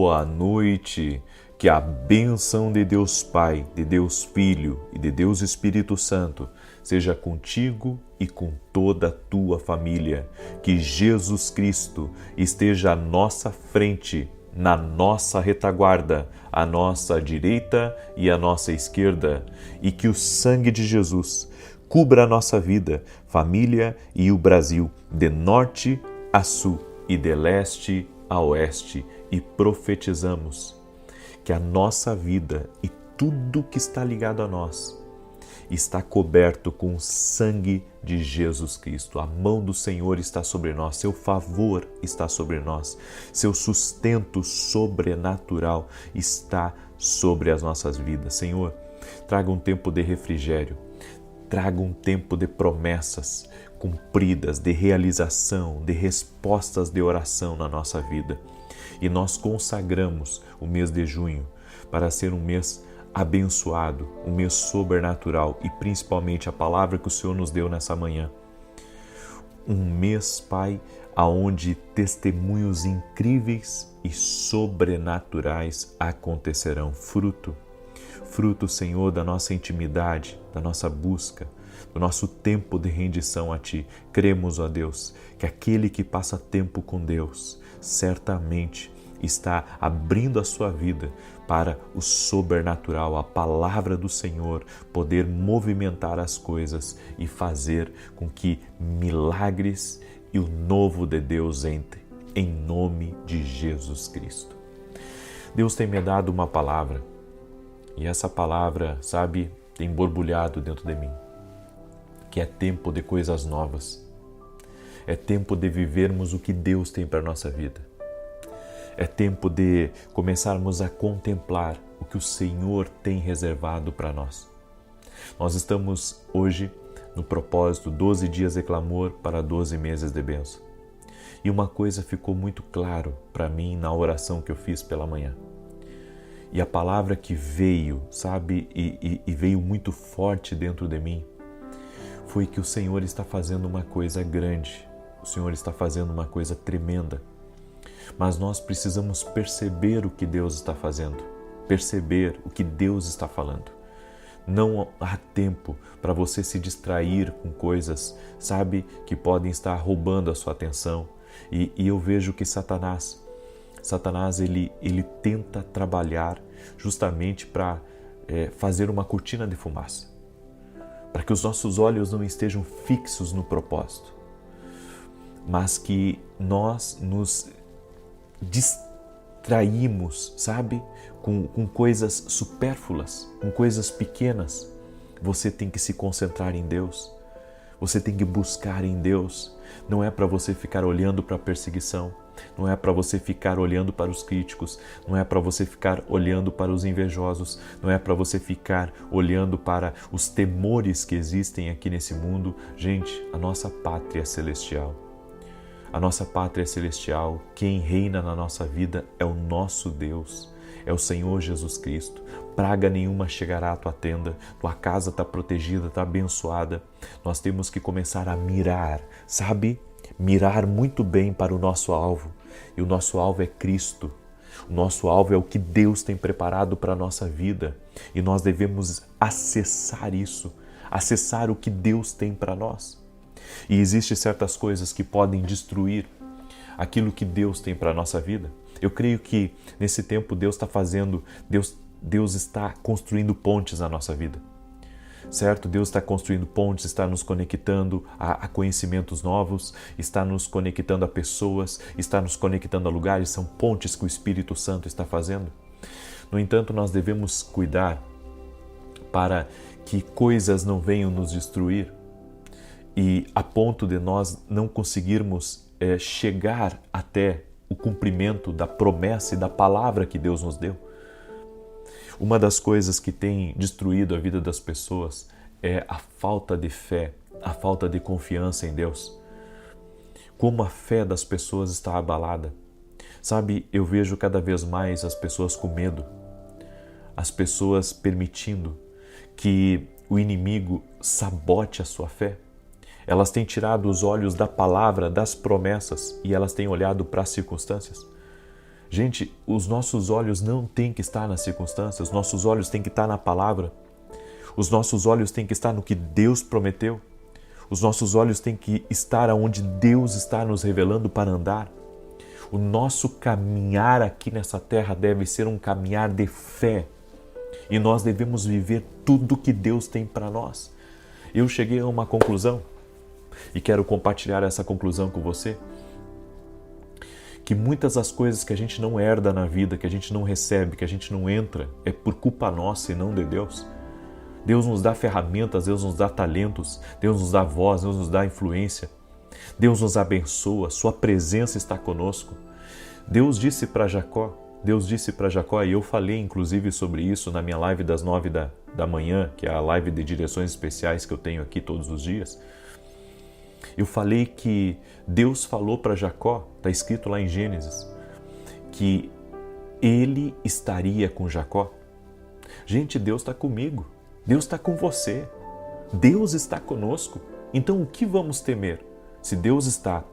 Boa noite, que a bênção de Deus Pai, de Deus Filho e de Deus Espírito Santo seja contigo e com toda a tua família. Que Jesus Cristo esteja à nossa frente, na nossa retaguarda, à nossa direita e à nossa esquerda, e que o sangue de Jesus cubra a nossa vida, família e o Brasil, de norte a sul e de leste a oeste, e profetizamos que a nossa vida e tudo que está ligado a nós está coberto com o sangue de Jesus Cristo. A mão do Senhor está sobre nós, seu favor está sobre nós, seu sustento sobrenatural está sobre as nossas vidas. Senhor, traga um tempo de refrigério, traga um tempo de promessas cumpridas, de realização, de respostas de oração na nossa vida. E nós consagramos o mês de junho para ser um mês abençoado, um mês sobrenatural e principalmente a palavra que o Senhor nos deu nessa manhã. Um mês, Pai, aonde testemunhos incríveis e sobrenaturais acontecerão. Fruto, Senhor, da nossa intimidade, da nossa busca, do nosso tempo de rendição a Ti. Cremos, ó Deus, que aquele que passa tempo com Deus certamente está abrindo a sua vida para o sobrenatural, a palavra do Senhor poder movimentar as coisas e fazer com que milagres e o novo de Deus entre, em nome de Jesus Cristo. Deus tem me dado uma palavra e essa palavra, sabe, tem borbulhado dentro de mim, que é tempo de coisas novas. É tempo de vivermos o que Deus tem para a nossa vida. É tempo de começarmos a contemplar o que o Senhor tem reservado para nós. Nós estamos hoje no propósito 12 dias de clamor para 12 meses de bênção. E uma coisa ficou muito claro para mim na oração que eu fiz pela manhã. E a palavra que veio, sabe, e veio muito forte dentro de mim, foi que o Senhor está fazendo uma coisa grande. O Senhor está fazendo uma coisa tremenda, mas nós precisamos perceber o que Deus está fazendo, perceber o que Deus está falando. Não há tempo para você se distrair com coisas, sabe, que podem estar roubando a sua atenção. E eu vejo que Satanás ele tenta trabalhar justamente para fazer uma cortina de fumaça, para que os nossos olhos não estejam fixos no propósito, mas que nós nos distraímos, sabe, com coisas supérfluas, com coisas pequenas. Você tem que se concentrar em Deus, você tem que buscar em Deus. Não é para você ficar olhando para a perseguição, não é para você ficar olhando para os críticos, não é para você ficar olhando para os invejosos, não é para você ficar olhando para os temores que existem aqui nesse mundo. Gente, a nossa pátria é celestial. A nossa pátria é celestial, quem reina na nossa vida é o nosso Deus, é o Senhor Jesus Cristo. Praga nenhuma chegará à tua tenda, tua casa está protegida, está abençoada. Nós temos que começar a mirar, sabe? Mirar muito bem para o nosso alvo. E o nosso alvo é Cristo. O nosso alvo é o que Deus tem preparado para a nossa vida. E nós devemos acessar isso, acessar o que Deus tem para nós. E existem certas coisas que podem destruir aquilo que Deus tem para a nossa vida. Eu creio que nesse tempo Deus está construindo pontes na nossa vida, certo? Deus está construindo pontes, está nos conectando a conhecimentos novos, está nos conectando a pessoas, está nos conectando a lugares, são pontes que o Espírito Santo está fazendo. No entanto, nós devemos cuidar para que coisas não venham nos destruir e a ponto de nós não conseguirmos chegar até o cumprimento da promessa e da palavra que Deus nos deu. Uma das coisas que tem destruído a vida das pessoas é a falta de fé, a falta de confiança em Deus. Como a fé das pessoas está abalada. Sabe, eu vejo cada vez mais as pessoas com medo, as pessoas permitindo que o inimigo sabote a sua fé. Elas têm tirado os olhos da palavra, das promessas, e elas têm olhado para as circunstâncias. Gente, os nossos olhos não têm que estar nas circunstâncias, os nossos olhos têm que estar na palavra. Os nossos olhos têm que estar no que Deus prometeu. Os nossos olhos têm que estar onde Deus está nos revelando para andar. O nosso caminhar aqui nessa terra deve ser um caminhar de fé. E nós devemos viver tudo que Deus tem para nós. Eu cheguei a uma conclusão e quero compartilhar essa conclusão com você. Que muitas das coisas que a gente não herda na vida, que a gente não recebe, que a gente não entra, é por culpa nossa e não de Deus. Deus nos dá ferramentas, Deus nos dá talentos, Deus nos dá voz, Deus nos dá influência. Deus nos abençoa, sua presença está conosco. Deus disse para Jacó, e eu falei inclusive sobre isso na minha live das 9 da manhã, que é a live de direções especiais que eu tenho aqui todos os dias. Eu falei que Deus falou para Jacó, está escrito lá em Gênesis, que ele estaria com Jacó. Gente, Deus está comigo, Deus está com você, Deus está conosco. Então o que vamos temer? Se Deus está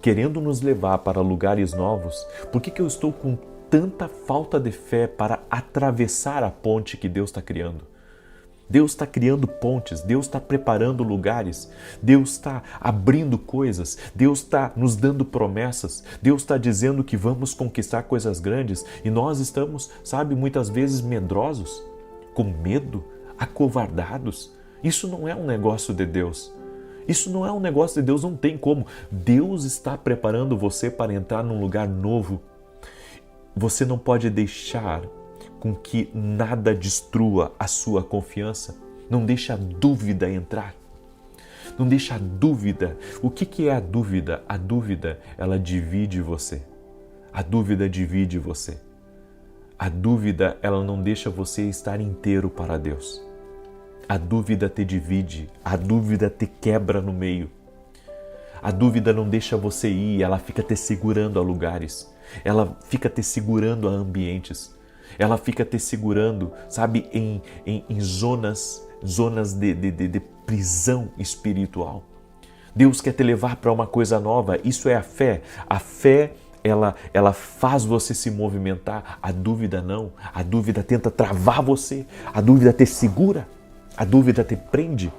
querendo nos levar para lugares novos, por que eu estou com tanta falta de fé para atravessar a ponte que Deus está criando? Deus está criando pontes, Deus está preparando lugares, Deus está abrindo coisas, Deus está nos dando promessas, Deus está dizendo que vamos conquistar coisas grandes e nós estamos, muitas vezes medrosos, com medo, acovardados. Isso não é um negócio de Deus. Isso não é um negócio de Deus, não tem como. Deus está preparando você para entrar num lugar novo. Você não pode deixar com que nada destrua a sua confiança. Não deixa a dúvida entrar. Não deixa a dúvida. O que é a dúvida? A dúvida, ela divide você. A dúvida divide você. A dúvida, ela não deixa você estar inteiro para Deus. A dúvida te divide, a dúvida te quebra no meio. A dúvida não deixa você ir, ela fica te segurando a lugares. Ela fica te segurando a ambientes. Ela fica te segurando, em zonas de prisão espiritual. Deus quer te levar para uma coisa nova. Isso é a fé. A fé, ela faz você se movimentar. A dúvida não. A dúvida tenta travar você. A dúvida te segura. A dúvida te prende.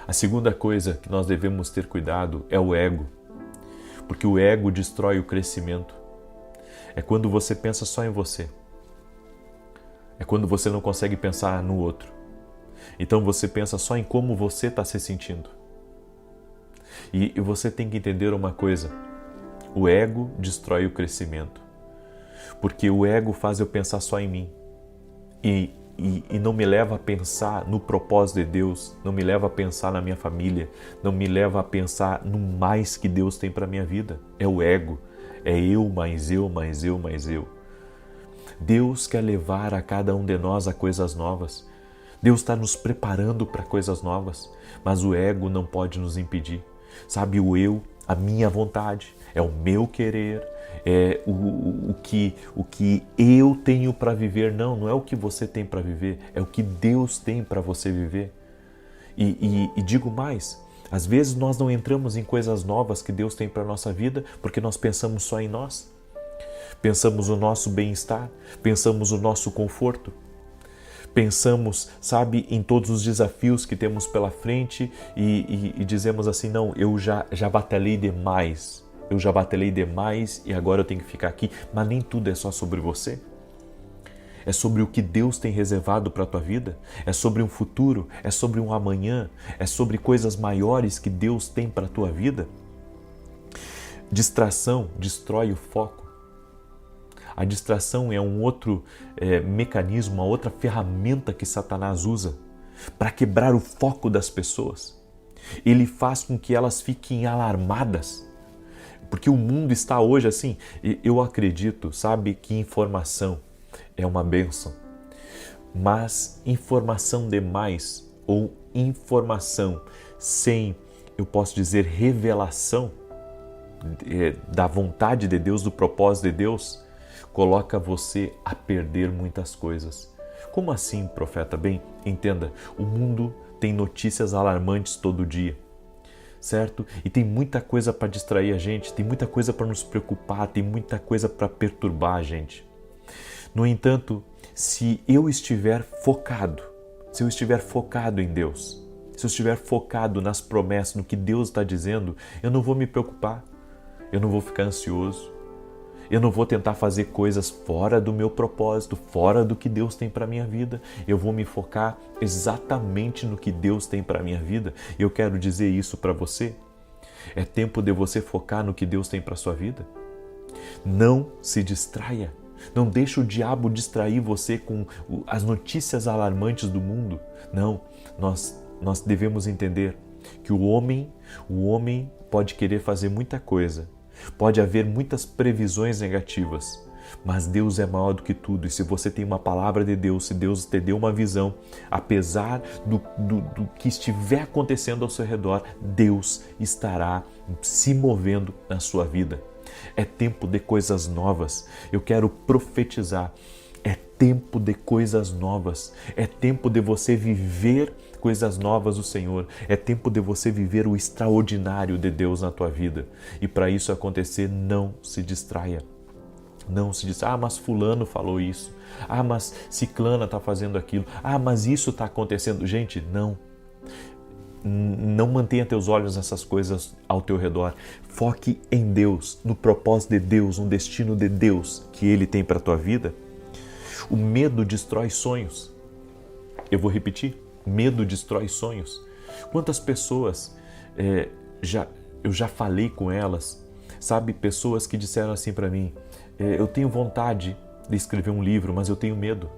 A segunda coisa que nós devemos ter cuidado é o ego. Porque o ego destrói o crescimento. É quando você pensa só em você. É quando você não consegue pensar no outro. Então você pensa só em como você está se sentindo. E você tem que entender uma coisa. O ego destrói o crescimento. Porque o ego faz eu pensar só em mim. E não me leva a pensar no propósito de Deus, não me leva a pensar na minha família, não me leva a pensar no mais que Deus tem para a minha vida. É o ego, é eu, mais eu, mais eu, mais eu. Deus quer levar a cada um de nós a coisas novas. Deus está nos preparando para coisas novas, mas o ego não pode nos impedir. O eu, a minha vontade, é o meu querer, é o que eu tenho para viver. Não é o que você tem para viver, é o que Deus tem para você viver. E digo mais, às vezes nós não entramos em coisas novas que Deus tem para a nossa vida porque nós pensamos só em nós. Pensamos no nosso bem-estar, pensamos no nosso conforto. Pensamos, em todos os desafios que temos pela frente e dizemos assim, não, eu já batalhei demais. Eu já batalhei demais e agora eu tenho que ficar aqui. Mas nem tudo é só sobre você. É sobre o que Deus tem reservado para a tua vida. É sobre um futuro, é sobre um amanhã, é sobre coisas maiores que Deus tem para a tua vida. Distração destrói o foco. A distração é um outro mecanismo, uma outra ferramenta que Satanás usa para quebrar o foco das pessoas. Ele faz com que elas fiquem alarmadas. Porque o mundo está hoje assim. Eu acredito, que informação é uma bênção. Mas informação demais ou informação sem, eu posso dizer, revelação da vontade de Deus, do propósito de Deus, coloca você a perder muitas coisas. Como assim, profeta? Bem, entenda, o mundo tem notícias alarmantes todo dia. certo? E tem muita coisa para distrair a gente, tem muita coisa para nos preocupar, tem muita coisa para perturbar a gente. No entanto, se eu estiver focado em Deus, se eu estiver focado nas promessas, no que Deus está dizendo, eu não vou me preocupar, eu não vou ficar ansioso, eu não vou tentar fazer coisas fora do meu propósito, fora do que Deus tem para a minha vida. Eu vou me focar exatamente no que Deus tem para a minha vida. Eu quero dizer isso para você. É tempo de você focar no que Deus tem para a sua vida. Não se distraia. Não deixe o diabo distrair você com as notícias alarmantes do mundo. Não, nós devemos entender que o homem pode querer fazer muita coisa. Pode haver muitas previsões negativas, mas Deus é maior do que tudo. E se você tem uma palavra de Deus, se Deus te deu uma visão, apesar do que estiver acontecendo ao seu redor, Deus estará se movendo na sua vida. É tempo de coisas novas. Eu quero profetizar. É tempo de coisas novas. É tempo de você viver coisas novas do Senhor. É tempo de você viver o extraordinário de Deus na tua vida. E para isso acontecer, não se distraia. Não se distraia. Ah, mas fulano falou isso. Ah, mas ciclana está fazendo aquilo. Ah, mas isso está acontecendo. Gente, não. Não mantenha teus olhos nessas coisas ao teu redor. Foque em Deus, no propósito de Deus, no destino de Deus que Ele tem para a tua vida. O medo destrói sonhos. Eu vou repetir. Medo destrói sonhos. Quantas pessoas eu já falei com elas, sabe? Pessoas que disseram assim para mim, eu tenho vontade de escrever um livro, mas eu tenho medo.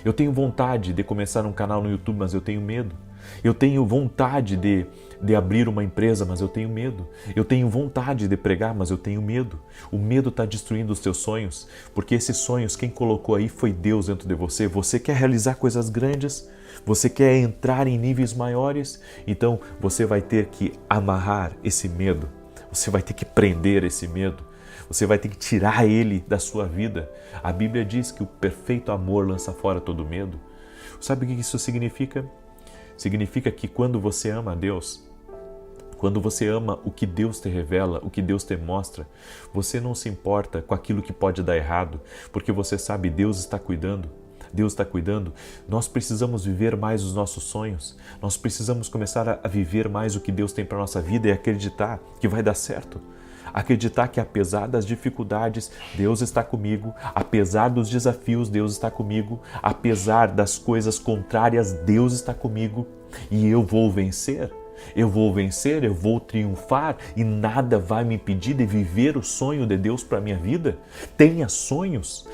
Eu tenho vontade de começar um canal no YouTube, mas eu tenho medo. Eu tenho vontade de abrir uma empresa, mas eu tenho medo. Eu tenho vontade de pregar, mas eu tenho medo. O medo está destruindo os teus sonhos, porque esses sonhos, quem colocou aí foi Deus dentro de você. Você quer realizar coisas grandes? Você quer entrar em níveis maiores? Então você vai ter que amarrar esse medo. Você vai ter que prender esse medo. Você vai ter que tirar ele da sua vida. A Bíblia diz que o perfeito amor lança fora todo medo. Sabe o que isso significa? Significa que quando você ama a Deus, quando você ama o que Deus te revela, o que Deus te mostra, você não se importa com aquilo que pode dar errado, porque você sabe, Deus está cuidando. Deus está cuidando. Nós precisamos viver mais os nossos sonhos. Nós precisamos começar a viver mais o que Deus tem para a nossa vida e acreditar que vai dar certo. Acreditar que apesar das dificuldades, Deus está comigo, apesar dos desafios, Deus está comigo, apesar das coisas contrárias, Deus está comigo e eu vou vencer. Eu vou triunfar e nada vai me impedir de viver o sonho de Deus para a minha vida. Tenha sonhos.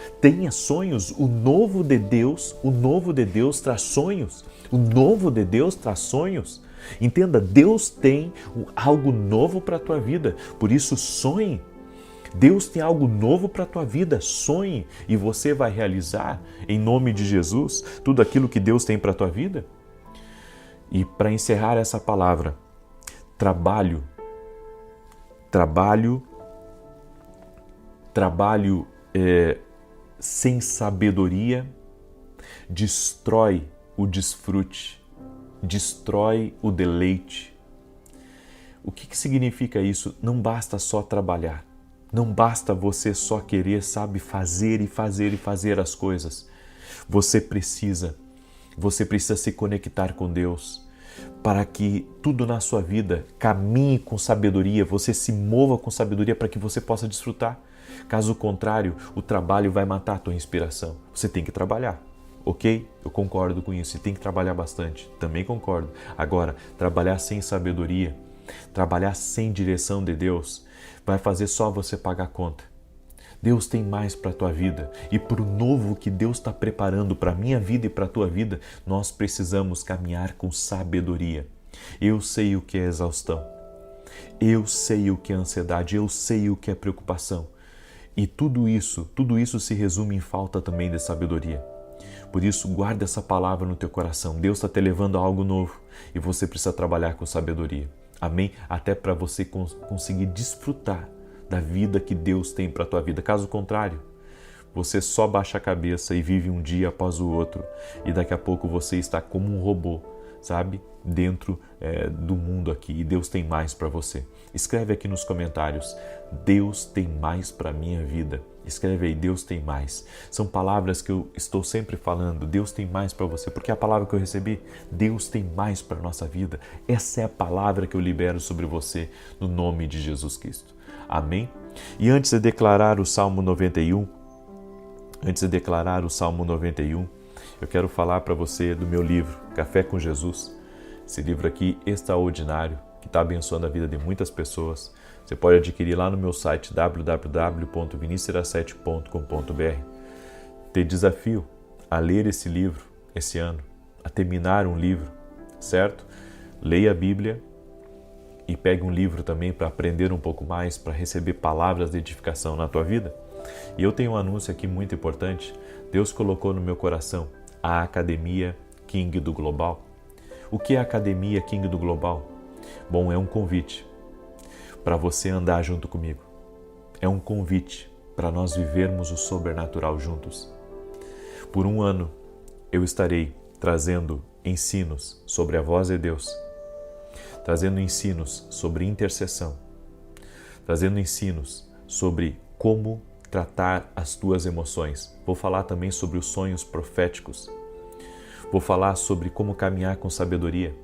O novo de Deus traz sonhos. O novo de Deus traz sonhos. Entenda, Deus tem algo novo para a tua vida, por isso sonhe. Deus tem algo novo para a tua vida, sonhe e você vai realizar, em nome de Jesus, tudo aquilo que Deus tem para a tua vida. E para encerrar essa palavra, trabalho sem sabedoria destrói o desfrute, destrói o deleite. O que significa isso? Não basta só trabalhar. Não basta você só querer, sabe, fazer as coisas. Você precisa se conectar com Deus para que tudo na sua vida caminhe com sabedoria, você se mova com sabedoria para que você possa desfrutar. Caso contrário, o trabalho vai matar a tua inspiração. Você tem que trabalhar. Ok? Eu concordo com isso. E tem que trabalhar bastante. Também concordo. Agora, trabalhar sem sabedoria, trabalhar sem direção de Deus, vai fazer só você pagar a conta. Deus tem mais para a tua vida. E para o novo que Deus está preparando para a minha vida e para a tua vida, nós precisamos caminhar com sabedoria. Eu sei o que é exaustão. Eu sei o que é ansiedade. Eu sei o que é preocupação. E tudo isso se resume em falta também de sabedoria. Por isso, guarda essa palavra no teu coração. Deus está te levando a algo novo e você precisa trabalhar com sabedoria. Amém? Até para você conseguir desfrutar da vida que Deus tem para a tua vida. Caso contrário, você só baixa a cabeça e vive um dia após o outro e daqui a pouco você está como um robô, sabe? dentro do mundo aqui, e Deus tem mais para você. Escreve aqui nos comentários: Deus tem mais para a minha vida. Escreve aí: Deus tem mais. São palavras que eu estou sempre falando. Deus tem mais para você, porque é a palavra que eu recebi. Deus tem mais para a nossa vida. Essa é a palavra que eu libero sobre você no nome de Jesus Cristo. Amém? E antes de declarar o Salmo 91, eu quero falar para você do meu livro, Café com Jesus. Esse livro aqui extraordinário, que está abençoando a vida de muitas pessoas. Você pode adquirir lá no meu site www.vinicius17.com.br. Te desafio a ler esse livro esse ano, a terminar um livro, certo? Leia a Bíblia e pegue um livro também para aprender um pouco mais, para receber palavras de edificação na tua vida. E eu tenho um anúncio aqui muito importante. Deus colocou no meu coração a Academia King do Global. O que é a Academia King do Global? Bom, é um convite para você andar junto comigo. É um convite para nós vivermos o sobrenatural juntos. Por um ano, eu estarei trazendo ensinos sobre a voz de Deus, trazendo ensinos sobre intercessão, trazendo ensinos sobre como tratar as tuas emoções. Vou falar também sobre os sonhos proféticos. Vou falar sobre como caminhar com sabedoria.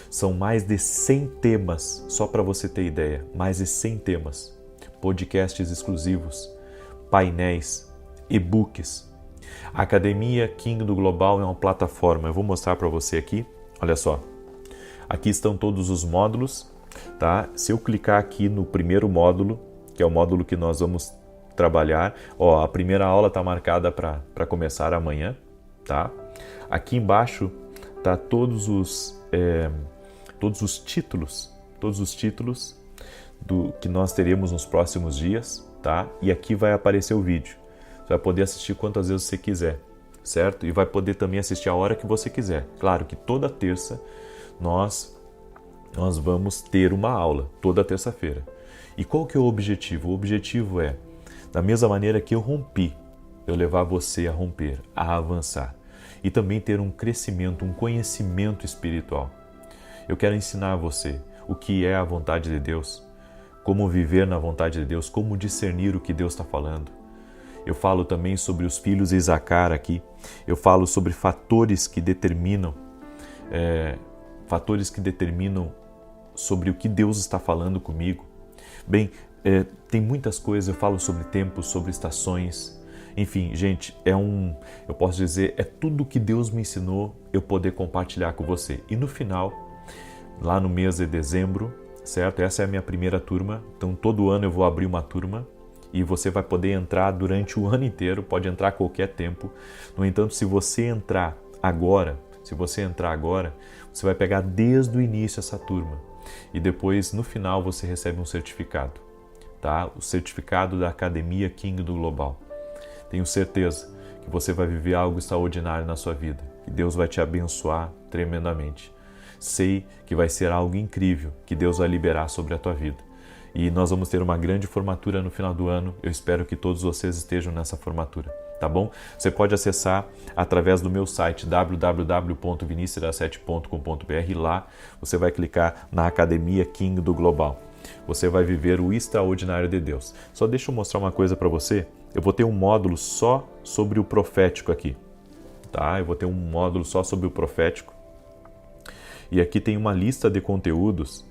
São mais de 100 temas, só para você ter ideia, mais de 100 temas. Podcasts exclusivos, painéis, e-books. A Academia King do Global é uma plataforma. Eu vou mostrar para você aqui. Olha só. Aqui estão todos os módulos, tá? Se eu clicar aqui no primeiro módulo, que é o módulo que nós vamos trabalhar, ó, a primeira aula está marcada para começar amanhã, tá? Aqui embaixo tá todos os títulos do que nós teremos nos próximos dias, tá? E aqui vai aparecer o vídeo. Você vai poder assistir quantas vezes você quiser, certo? E vai poder também assistir a hora que você quiser. Claro que toda terça nós vamos ter uma aula, toda terça-feira. E qual que é o objetivo? O objetivo é, da mesma maneira que eu rompi, eu levar você a romper, a avançar. E também ter um crescimento, um conhecimento espiritual. Eu quero ensinar você o que é a vontade de Deus, como viver na vontade de Deus, como discernir o que Deus está falando. Eu falo também sobre os filhos de Isacar aqui. Eu falo sobre fatores que determinam sobre o que Deus está falando comigo. Bem, tem muitas coisas. Eu falo sobre tempos, sobre estações. Enfim, gente, eu posso dizer, é tudo que Deus me ensinou eu poder compartilhar com você. E no final, lá no mês de dezembro, certo? Essa é a minha primeira turma, então todo ano eu vou abrir uma turma e você vai poder entrar durante o ano inteiro, pode entrar a qualquer tempo. No entanto, se você entrar agora, você vai pegar desde o início essa turma e depois, no final, você recebe um certificado, tá? O certificado da Academia King do Global. Tenho certeza que você vai viver algo extraordinário na sua vida, que Deus vai te abençoar tremendamente. Sei que vai ser algo incrível que Deus vai liberar sobre a tua vida. E nós vamos ter uma grande formatura no final do ano. Eu espero que todos vocês estejam nessa formatura, tá bom? Você pode acessar através do meu site www.vinicius17.com.br. Lá você vai clicar na Academia King do Global. Você vai viver o extraordinário de Deus. Só deixa eu mostrar uma coisa para você. Eu vou ter um módulo só sobre o profético aqui, tá? Eu vou ter um módulo só sobre o profético. E aqui tem uma lista de conteúdos,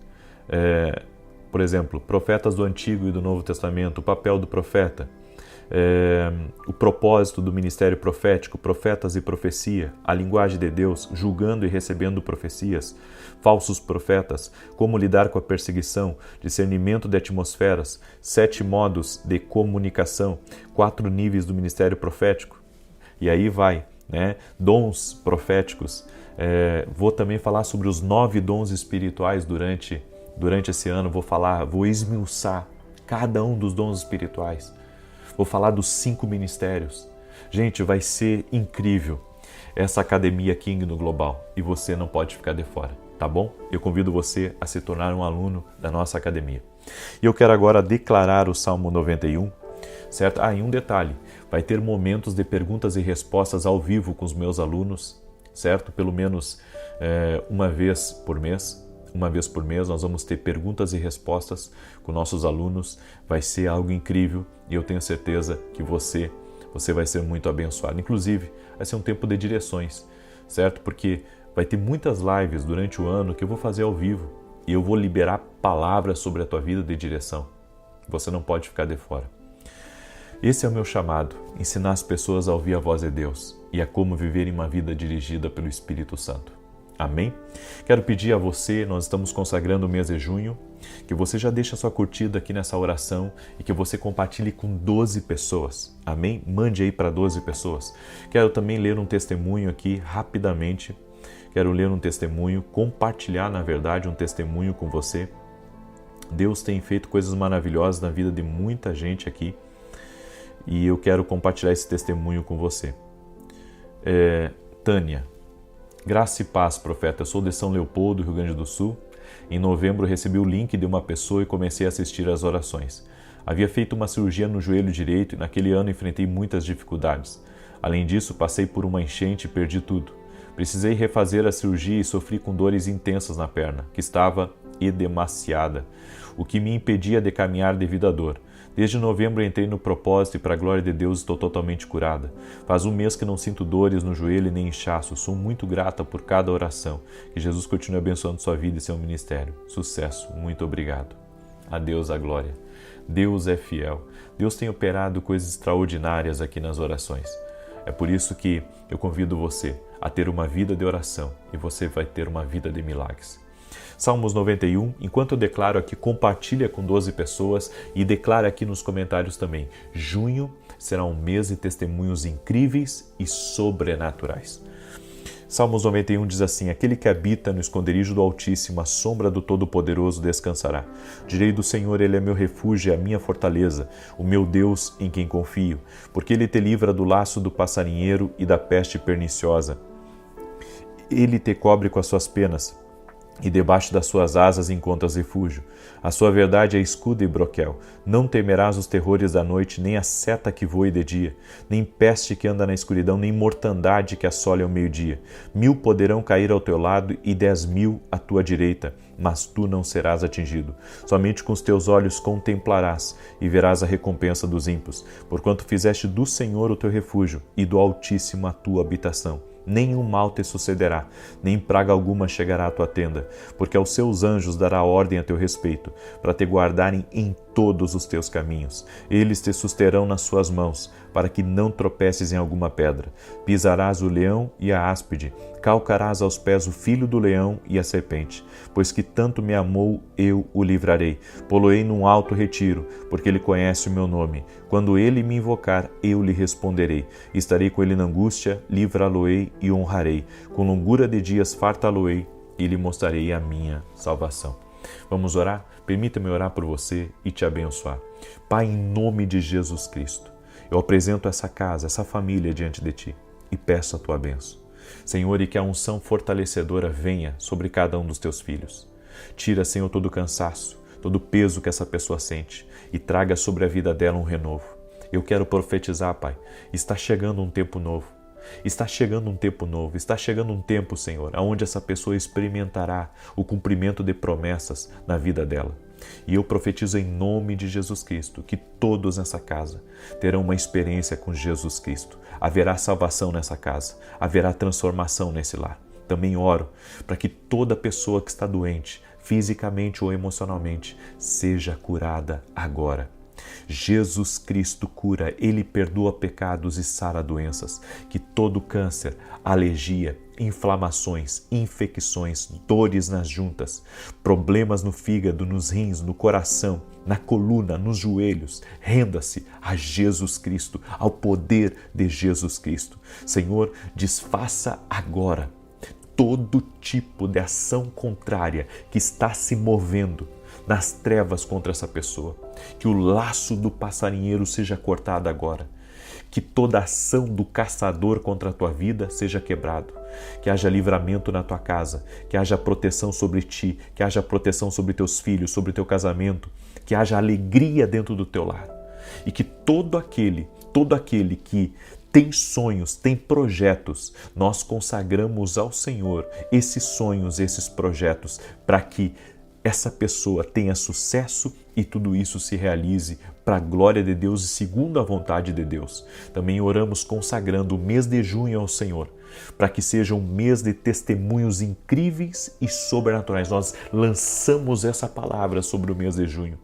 por exemplo, profetas do Antigo e do Novo Testamento, o papel do profeta, o propósito do ministério profético, profetas e profecia, a linguagem de Deus, julgando e recebendo profecias, falsos profetas, como lidar com a perseguição, discernimento de atmosferas, 7 modos de comunicação, 4 níveis do ministério profético, e aí vai, né? Dons proféticos. Vou também falar sobre os 9 dons espirituais durante esse ano. Vou esmiuçar cada um dos dons espirituais. Vou falar dos 5 ministérios. Gente, vai ser incrível essa Academia King no Global e você não pode ficar de fora, tá bom? Eu convido você a se tornar um aluno da nossa academia. E eu quero agora declarar o Salmo 91, certo? E um detalhe, vai ter momentos de perguntas e respostas ao vivo com os meus alunos, certo? Pelo menos uma vez por mês. Uma vez por mês nós vamos ter perguntas e respostas com nossos alunos. Vai ser algo incrível e eu tenho certeza que você vai ser muito abençoado. Inclusive, vai ser um tempo de direções, certo? Porque vai ter muitas lives durante o ano que eu vou fazer ao vivo e eu vou liberar palavras sobre a tua vida de direção. Você não pode ficar de fora. Esse é o meu chamado, ensinar as pessoas a ouvir a voz de Deus e a como viverem uma vida dirigida pelo Espírito Santo. Amém? Quero pedir a você, nós estamos consagrando o mês de junho, que você já deixe a sua curtida aqui nessa oração e que você compartilhe com 12 pessoas. Amém? Mande aí para 12 pessoas. Quero também ler um testemunho aqui rapidamente. Quero ler um testemunho, compartilhar, na verdade, um testemunho com você. Deus tem feito coisas maravilhosas na vida de muita gente aqui e eu quero compartilhar esse testemunho com você. Tânia. Graça e paz, profeta. Eu sou de São Leopoldo, Rio Grande do Sul. Em novembro recebi o link de uma pessoa e comecei a assistir às orações. Havia feito uma cirurgia no joelho direito e naquele ano enfrentei muitas dificuldades. Além disso, passei por uma enchente e perdi tudo. Precisei refazer a cirurgia e sofri com dores intensas na perna, que estava edemaciada, o que me impedia de caminhar devido à dor. Desde novembro entrei no propósito e, para a glória de Deus, estou totalmente curada. Faz um mês que não sinto dores no joelho nem inchaço. Sou muito grata por cada oração. Que Jesus continue abençoando sua vida e seu ministério. Sucesso. Muito obrigado. A Deus a glória. Deus é fiel. Deus tem operado coisas extraordinárias aqui nas orações. É por isso que eu convido você a ter uma vida de oração e você vai ter uma vida de milagres. Salmos 91, enquanto eu declaro aqui, compartilha com 12 pessoas e declara aqui nos comentários também. Junho será um mês de testemunhos incríveis e sobrenaturais. Salmos 91 diz assim: aquele que habita no esconderijo do Altíssimo, a sombra do Todo-Poderoso descansará. Direi do Senhor, Ele é meu refúgio e a minha fortaleza, o meu Deus em quem confio, porque Ele te livra do laço do passarinheiro e da peste perniciosa. Ele te cobre com as suas penas, e debaixo das suas asas encontras refúgio. A sua verdade é escudo e broquel. Não temerás os terrores da noite, nem a seta que voe de dia, nem peste que anda na escuridão, nem mortandade que assole ao meio-dia. 1000 poderão cair ao teu lado e 10.000 à tua direita, mas tu não serás atingido. Somente com os teus olhos contemplarás e verás a recompensa dos ímpios, porquanto fizeste do Senhor o teu refúgio e do Altíssimo a tua habitação. Nenhum mal te sucederá, nem praga alguma chegará à tua tenda, porque aos seus anjos dará ordem a teu respeito, para te guardarem em todos os teus caminhos. Eles te susterão nas suas mãos, para que não tropeces em alguma pedra. Pisarás o leão e a áspide, calcarás aos pés o filho do leão e a serpente. Pois que tanto me amou, eu o livrarei. Pô-lo-ei num alto retiro, porque ele conhece o meu nome. Quando ele me invocar, eu lhe responderei. Estarei com ele na angústia, livrá-lo-ei e honrarei. Com longura de dias fartá-lo-ei e lhe mostrarei a minha salvação. Vamos orar? Permita-me orar por você e te abençoar. Pai, em nome de Jesus Cristo, eu apresento essa casa, essa família diante de Ti e peço a Tua bênção. Senhor, e que a unção fortalecedora venha sobre cada um dos Teus filhos. Tira, Senhor, todo o cansaço, todo o peso que essa pessoa sente e traga sobre a vida dela um renovo. Eu quero profetizar, Pai, está chegando um tempo novo. Está chegando um tempo novo, está chegando um tempo, Senhor, onde essa pessoa experimentará o cumprimento de promessas na vida dela. E eu profetizo em nome de Jesus Cristo que todos nessa casa terão uma experiência com Jesus Cristo. Haverá salvação nessa casa, haverá transformação nesse lar. Também oro para que toda pessoa que está doente, fisicamente ou emocionalmente, seja curada agora. Jesus Cristo cura, Ele perdoa pecados e sara doenças, que todo câncer, alergia, inflamações, infecções, dores nas juntas, problemas no fígado, nos rins, no coração, na coluna, nos joelhos, renda-se a Jesus Cristo, ao poder de Jesus Cristo. Senhor, desfaça agora todo tipo de ação contrária que está se movendo nas trevas contra essa pessoa. Que o laço do passarinheiro seja cortado agora. Que toda ação do caçador contra a tua vida seja quebrado. Que haja livramento na tua casa. Que haja proteção sobre ti. Que haja proteção sobre teus filhos, sobre teu casamento. Que haja alegria dentro do teu lar. E que todo aquele que tem sonhos, tem projetos. Nós consagramos ao Senhor esses sonhos, esses projetos, para que essa pessoa tenha sucesso e tudo isso se realize para a glória de Deus e segundo a vontade de Deus. Também oramos consagrando o mês de junho ao Senhor, para que seja um mês de testemunhos incríveis e sobrenaturais. Nós lançamos essa palavra sobre o mês de junho.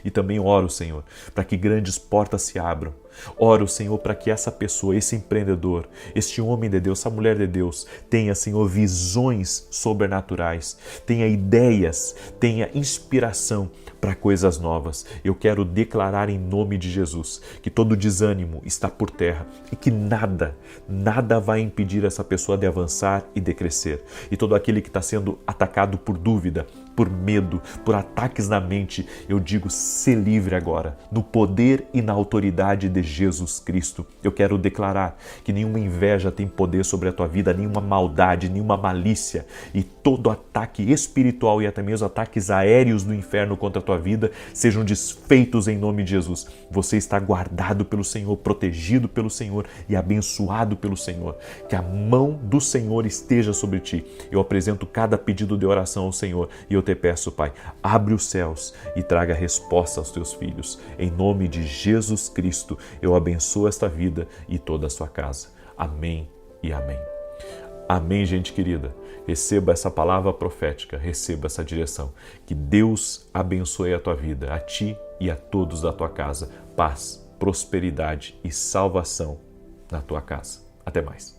E também oro, Senhor, para que grandes portas se abram. Oro, Senhor, para que essa pessoa, esse empreendedor, este homem de Deus, essa mulher de Deus, tenha, Senhor, visões sobrenaturais, tenha ideias, tenha inspiração para coisas novas. Eu quero declarar em nome de Jesus que todo desânimo está por terra e que nada vai impedir essa pessoa de avançar e de crescer. E todo aquele que está sendo atacado por dúvida, por medo, por ataques na mente, eu digo, se livre agora, no poder e na autoridade de Jesus Cristo. Eu quero declarar que nenhuma inveja tem poder sobre a tua vida, nenhuma maldade, nenhuma malícia e todo ataque espiritual e até mesmo ataques aéreos do inferno contra a tua vida sejam desfeitos em nome de Jesus. Você está guardado pelo Senhor, protegido pelo Senhor e abençoado pelo Senhor. Que a mão do Senhor esteja sobre ti. Eu apresento cada pedido de oração ao Senhor e eu te peço, Pai, abre os céus e traga resposta aos teus filhos. Em nome de Jesus Cristo, eu abençoo esta vida e toda a sua casa. Amém e amém. Amém, gente querida. Receba essa palavra profética, receba essa direção. Que Deus abençoe a tua vida, a ti e a todos da tua casa. Paz, prosperidade e salvação na tua casa. Até mais.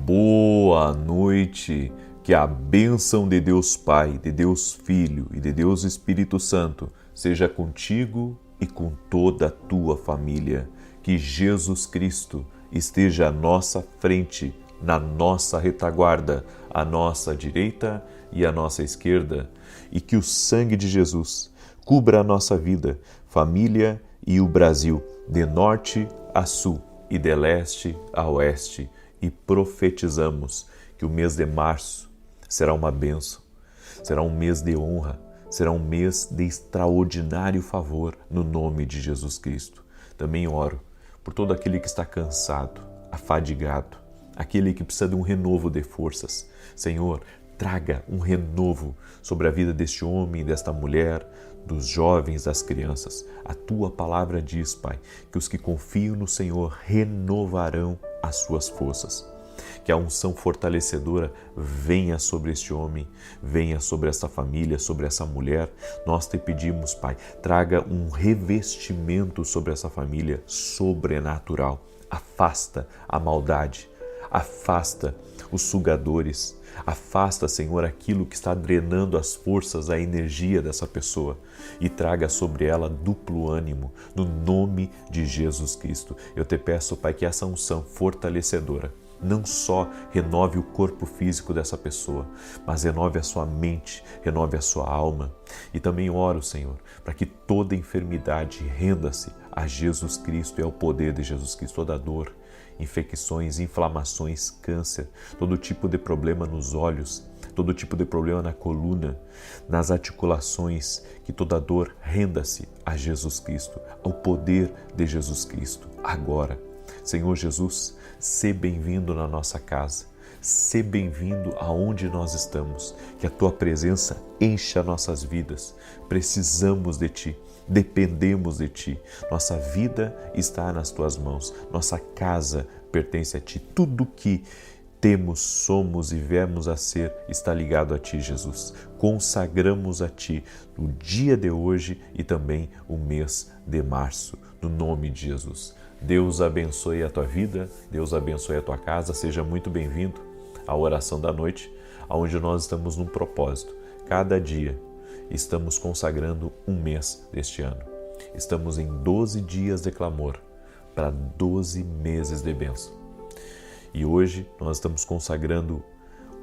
Boa noite, que a bênção de Deus Pai, de Deus Filho e de Deus Espírito Santo seja contigo e com toda a tua família. Que Jesus Cristo esteja à nossa frente, na nossa retaguarda, à nossa direita e à nossa esquerda, e que o sangue de Jesus cubra a nossa vida, família e o Brasil, de norte a sul e de leste a oeste. e profetizamos que o mês de março será uma bênção, será um mês de honra, será um mês de extraordinário favor no nome de Jesus Cristo. Também oro por todo aquele que está cansado, afadigado, aquele que precisa de um renovo de forças. Senhor, traga um renovo sobre a vida deste homem, desta mulher, dos jovens, das crianças. A tua palavra diz, Pai, que os que confiam no Senhor renovarão as suas forças. Que a unção fortalecedora venha sobre este homem, venha sobre esta família, sobre essa mulher. Nós te pedimos, Pai, traga um revestimento sobre essa família sobrenatural. Afasta a maldade, afasta os sugadores, afasta, Senhor, aquilo que está drenando as forças, a energia dessa pessoa e traga sobre ela duplo ânimo, no nome de Jesus Cristo. Eu te peço, Pai, que essa unção fortalecedora não só renove o corpo físico dessa pessoa, mas renove a sua mente, renove a sua alma. E também oro, Senhor, para que toda enfermidade renda-se a Jesus Cristo e ao poder de Jesus Cristo. Toda dor, infecções, inflamações, câncer, todo tipo de problema nos olhos, todo tipo de problema na coluna, nas articulações, que toda dor renda-se a Jesus Cristo, ao poder de Jesus Cristo, agora. Senhor Jesus, sê bem-vindo na nossa casa, sê bem-vindo aonde nós estamos, que a Tua presença encha nossas vidas. Precisamos de Ti, dependemos de Ti, nossa vida está nas Tuas mãos, nossa casa pertence a Ti, tudo que temos, somos e viemos a ser está ligado a Ti, Jesus. Consagramos a Ti o dia de hoje e também o mês de março, no nome de Jesus. Deus abençoe a tua vida, Deus abençoe a tua casa, seja muito bem-vindo à oração da noite, onde nós estamos num propósito. Cada dia estamos consagrando um mês deste ano. Estamos em 12 dias de clamor para 12 meses de bênção. E hoje nós estamos consagrando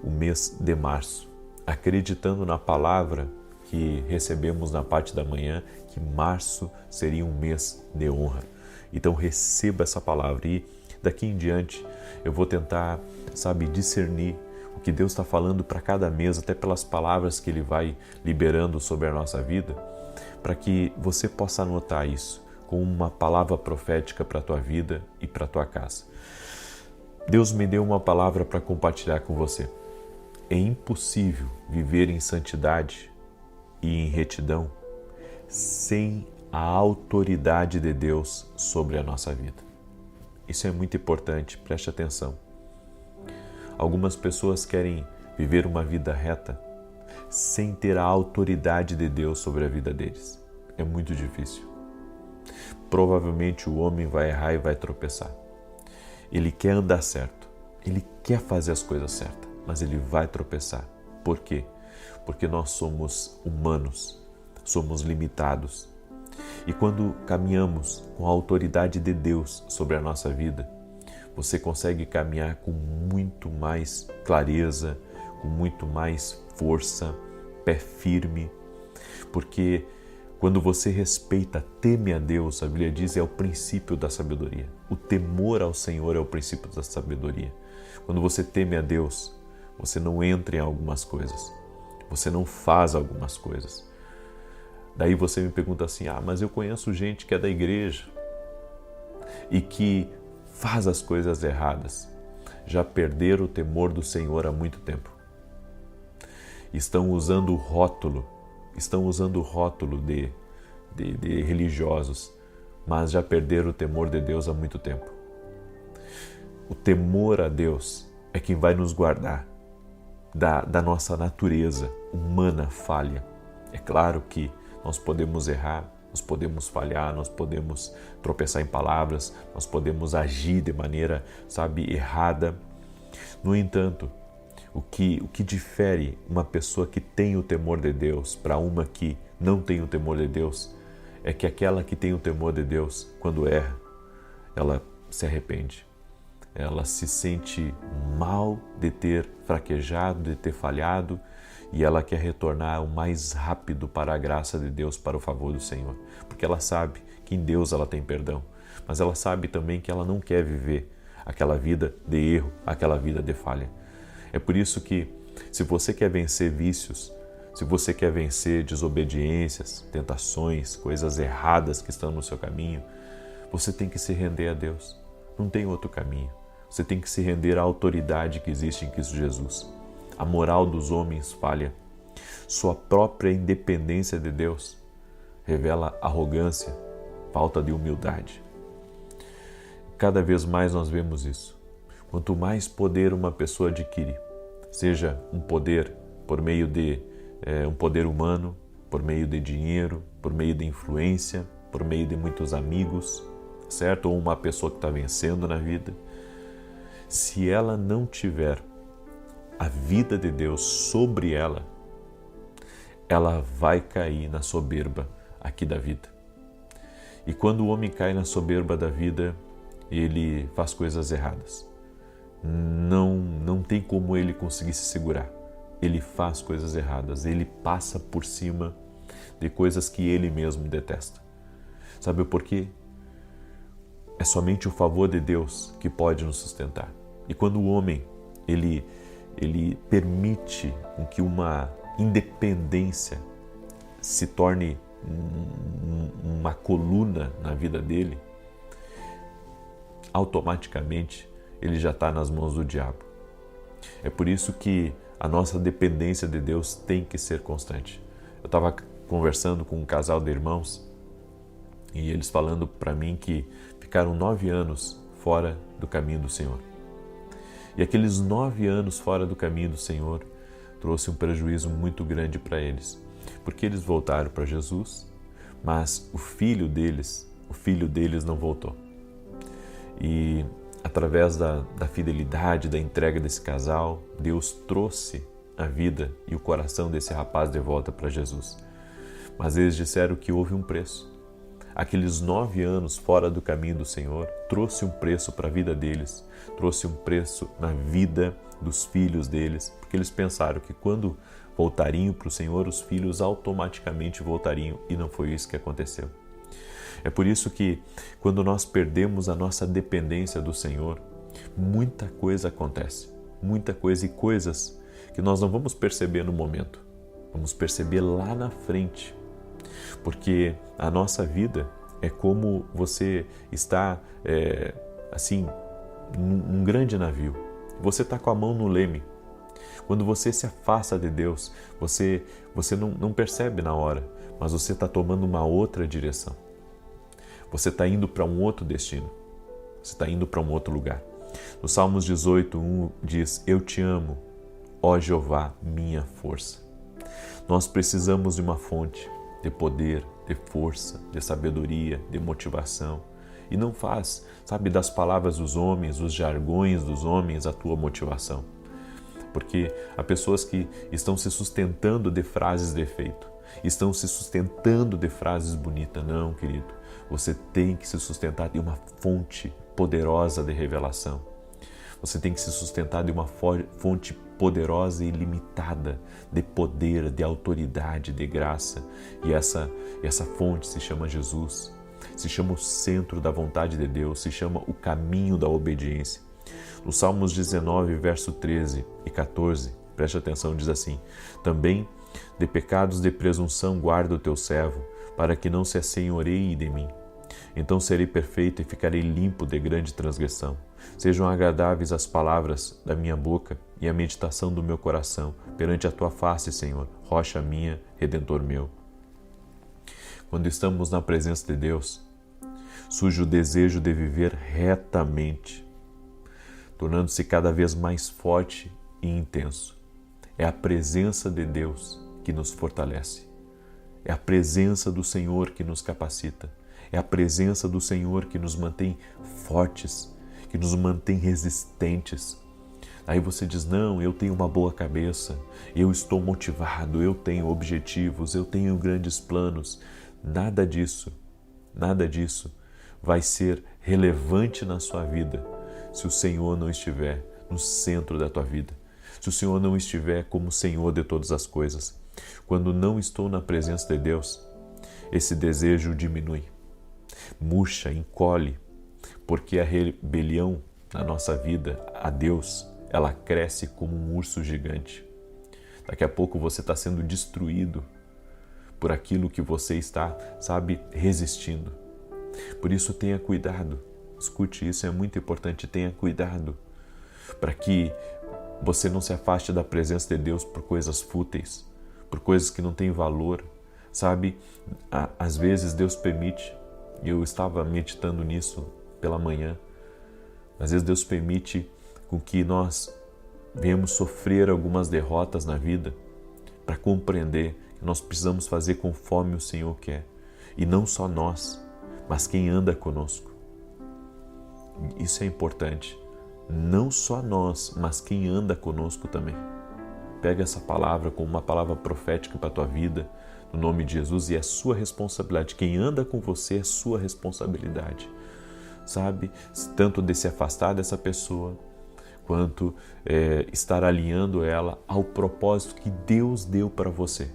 o mês de março, acreditando na palavra que recebemos na parte da manhã, que março seria um mês de honra. Então receba essa palavra e daqui em diante eu vou tentar, discernir o que Deus está falando para cada mês, até pelas palavras que Ele vai liberando sobre a nossa vida, para que você possa anotar isso como uma palavra profética para a tua vida e para a tua casa. Deus me deu uma palavra para compartilhar com você. É impossível viver em santidade e em retidão sem a autoridade de Deus sobre a nossa vida. Isso é muito importante, preste atenção. Algumas pessoas querem viver uma vida reta sem ter a autoridade de Deus sobre a vida deles. É muito difícil. Provavelmente o homem vai errar e vai tropeçar. Ele quer andar certo, ele quer fazer as coisas certas, mas ele vai tropeçar. Por quê? Porque nós somos humanos, somos limitados. E quando caminhamos com a autoridade de Deus sobre a nossa vida, você consegue caminhar com muito mais clareza, com muito mais força, pé firme, porque quando você respeita, teme a Deus, a Bíblia diz, é o princípio da sabedoria. O temor ao Senhor é o princípio da sabedoria. Quando você teme a Deus, você não entra em algumas coisas, você não faz algumas coisas. Daí você me pergunta assim, mas eu conheço gente que é da igreja e que faz as coisas erradas. Já perderam o temor do Senhor há muito tempo. Estão usando o rótulo de religiosos, mas já perderam o temor de Deus há muito tempo. O temor a Deus é quem vai nos guardar da nossa natureza humana falha. É claro que nós podemos errar, nós podemos falhar, nós podemos tropeçar em palavras, nós podemos agir de maneira, errada. No entanto, o que difere uma pessoa que tem o temor de Deus para uma que não tem o temor de Deus é que aquela que tem o temor de Deus, quando erra, ela se arrepende. Ela se sente mal de ter fraquejado, de ter falhado, e ela quer retornar o mais rápido para a graça de Deus, para o favor do Senhor. Porque ela sabe que em Deus ela tem perdão, mas ela sabe também que ela não quer viver aquela vida de erro, aquela vida de falha. É por isso que, se você quer vencer vícios, se você quer vencer desobediências, tentações, coisas erradas que estão no seu caminho, você tem que se render a Deus. Não tem outro caminho. Você tem que se render à autoridade que existe em Cristo Jesus. A moral dos homens falha. Sua própria independência de Deus revela arrogância, falta de humildade. Cada vez mais nós vemos isso. Quanto mais poder uma pessoa adquire, seja um poder por meio de um poder humano, por meio de dinheiro, por meio de influência, por meio de muitos amigos, certo? Ou uma pessoa que está vencendo na vida. Se ela não tiver a vida de Deus sobre ela, ela vai cair na soberba aqui da vida. E quando o homem cai na soberba da vida, ele faz coisas erradas. Não tem como ele conseguir se segurar. Ele faz coisas erradas, ele passa por cima de coisas que ele mesmo detesta. Sabe por quê? É somente o favor de Deus que pode nos sustentar. E quando o homem ele permite que uma independência se torne uma coluna na vida dele, automaticamente ele já está nas mãos do diabo. É por isso que a nossa dependência de Deus tem que ser constante. Eu estava conversando com um casal de irmãos e eles falando para mim que ficaram 9 anos fora do caminho do Senhor. E aqueles 9 anos fora do caminho do Senhor trouxe um prejuízo muito grande para eles, porque eles voltaram para Jesus, mas o filho deles não voltou. E através da fidelidade, da entrega desse casal, Deus trouxe a vida e o coração desse rapaz de volta para Jesus. Mas eles disseram que houve um preço. Aqueles 9 anos fora do caminho do Senhor trouxe um preço para a vida deles, trouxe um preço na vida dos filhos deles, porque eles pensaram que quando voltariam para o Senhor, os filhos automaticamente voltariam, e não foi isso que aconteceu. É por isso que, quando nós perdemos a nossa dependência do Senhor, muita coisa acontece, muita coisa, e coisas que nós não vamos perceber no momento, vamos perceber lá na frente, porque a nossa vida é como você está, num grande navio, você está com a mão no leme. Quando você se afasta de Deus, você não percebe na hora, mas você está tomando uma outra direção. Você está indo para um outro destino. Você está indo para um outro lugar. No Salmos 18:1 diz: Eu te amo, ó Jeová, minha força. Nós precisamos de uma fonte de poder, de força, de sabedoria, de motivação. E não faz, das palavras dos homens, dos jargões dos homens, a tua motivação. Porque há pessoas que estão se sustentando de frases de efeito, estão se sustentando de frases bonitas. Não, querido. Você tem que se sustentar de uma fonte poderosa de revelação. Você tem que se sustentar de uma fonte poderosa e ilimitada de poder, de autoridade, de graça. E essa fonte se chama Jesus, se chama o centro da vontade de Deus, se chama o caminho da obediência. No Salmos 19, verso 13 e 14, preste atenção, diz assim: Também de pecados de presunção guarda o teu servo, para que não se assenhoreie de mim. Então serei perfeito e ficarei limpo de grande transgressão. Sejam agradáveis as palavras da minha boca e a meditação do meu coração perante a tua face, Senhor, rocha minha, redentor meu. Quando estamos na presença de Deus, surge o desejo de viver retamente, tornando-se cada vez mais forte e intenso. É a presença de Deus que nos fortalece. É a presença do Senhor que nos capacita. É a presença do Senhor que nos mantém fortes, que nos mantém resistentes. Aí você diz: não, eu tenho uma boa cabeça, eu estou motivado, eu tenho objetivos, eu tenho grandes planos. Nada disso vai ser relevante na sua vida se o Senhor não estiver no centro da tua vida, se o Senhor não estiver como Senhor de todas as coisas. Quando não estou na presença de Deus, esse desejo diminui, murcha, encolhe, porque a rebelião na nossa vida a Deus, ela cresce como um urso gigante. Daqui a pouco você está sendo destruído por aquilo que você está, resistindo. Por isso tenha cuidado, escute, isso é muito importante, tenha cuidado para que você não se afaste da presença de Deus por coisas fúteis, por coisas que não têm valor, Às vezes Deus permite, eu estava meditando nisso pela manhã, às vezes Deus permite com que nós venhamos sofrer algumas derrotas na vida para compreender que nós precisamos fazer conforme o Senhor quer. E não só nós, mas quem anda conosco. Isso é importante. Não só nós, mas quem anda conosco também. Pega essa palavra como uma palavra profética para a tua vida, no nome de Jesus, e é sua responsabilidade. Quem anda com você é sua responsabilidade. Tanto de se afastar dessa pessoa, quanto estar alinhando ela ao propósito que Deus deu para você.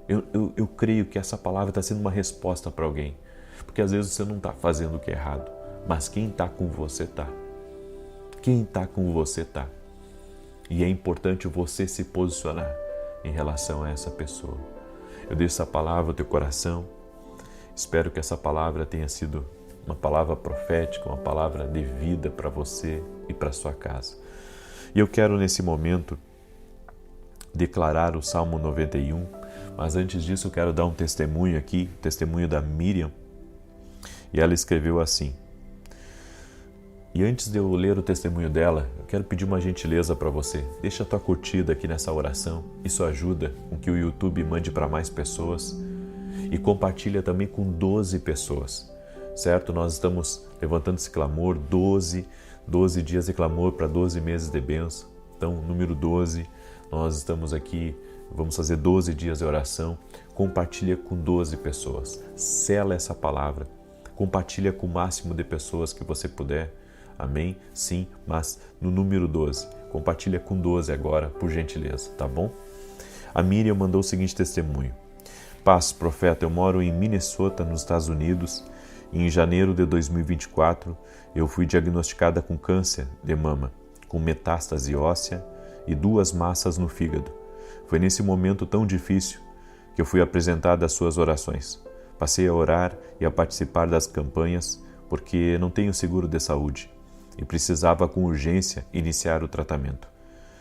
Eu creio que essa palavra está sendo uma resposta para alguém, porque às vezes você não está fazendo o que é errado, mas quem está com você está. Quem está com você está. E é importante você se posicionar em relação a essa pessoa. Eu deixo essa palavra ao teu coração. Espero que essa palavra tenha sido uma palavra profética, uma palavra de vida para você e para sua casa. E eu quero nesse momento declarar o Salmo 91, mas antes disso eu quero dar um testemunho aqui, testemunho da Miriam, e ela escreveu assim. E antes de eu ler o testemunho dela, eu quero pedir uma gentileza para você. Deixa a tua curtida aqui nessa oração, isso ajuda com que o YouTube mande para mais pessoas, e compartilha também com 12 pessoas. Certo? Nós estamos levantando esse clamor, 12 dias de clamor para 12 meses de bênção. Então, número 12, nós estamos aqui, vamos fazer 12 dias de oração. Compartilha com 12 pessoas. Sela essa palavra. Compartilha com o máximo de pessoas que você puder. Amém? Sim, mas no número 12. Compartilha com 12 agora, por gentileza, tá bom? A Miriam mandou o seguinte testemunho. Paz, profeta, eu moro em Minnesota, nos Estados Unidos. Em janeiro de 2024, eu fui diagnosticada com câncer de mama, com metástase óssea e 2 massas no fígado. Foi nesse momento tão difícil que eu fui apresentada às suas orações. Passei a orar e a participar das campanhas porque não tenho seguro de saúde e precisava com urgência iniciar o tratamento.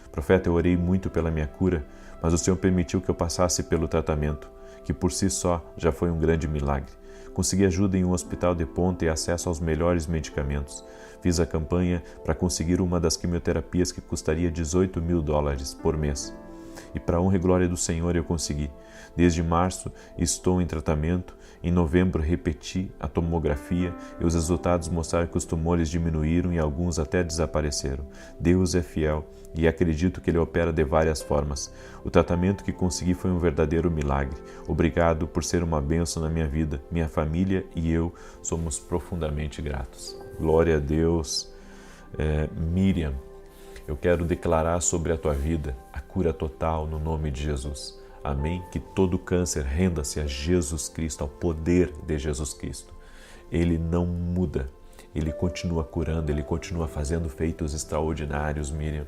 Profeta, eu orei muito pela minha cura, mas o Senhor permitiu que eu passasse pelo tratamento, que por si só já foi um grande milagre. Consegui ajuda em um hospital de ponta e acesso aos melhores medicamentos. Fiz a campanha para conseguir uma das quimioterapias que custaria $18.000 por mês. E para a honra e glória do Senhor eu consegui. Desde março estou em tratamento. Em novembro repeti a tomografia e os resultados mostraram que os tumores diminuíram e alguns até desapareceram. Deus é fiel e acredito que Ele opera de várias formas. O tratamento que consegui foi um verdadeiro milagre. Obrigado por ser uma bênção na minha vida. Minha família e eu somos profundamente gratos. Glória a Deus. Miriam, eu quero declarar sobre a tua vida a cura total no nome de Jesus. Amém? Que todo câncer renda-se a Jesus Cristo, ao poder de Jesus Cristo. Ele não muda, Ele continua curando, Ele continua fazendo feitos extraordinários, Miriam.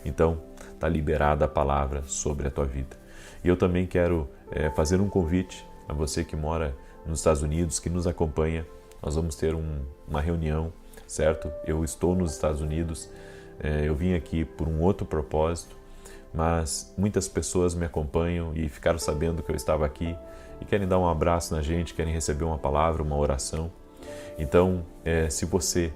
Então, está liberada a palavra sobre a tua vida. E eu também quero fazer um convite a você que mora nos Estados Unidos, que nos acompanha. Nós vamos ter uma reunião, certo? Eu estou nos Estados Unidos, eu vim aqui por um outro propósito, mas muitas pessoas me acompanham e ficaram sabendo que eu estava aqui e querem dar um abraço na gente, querem receber uma palavra, uma oração. Então, se você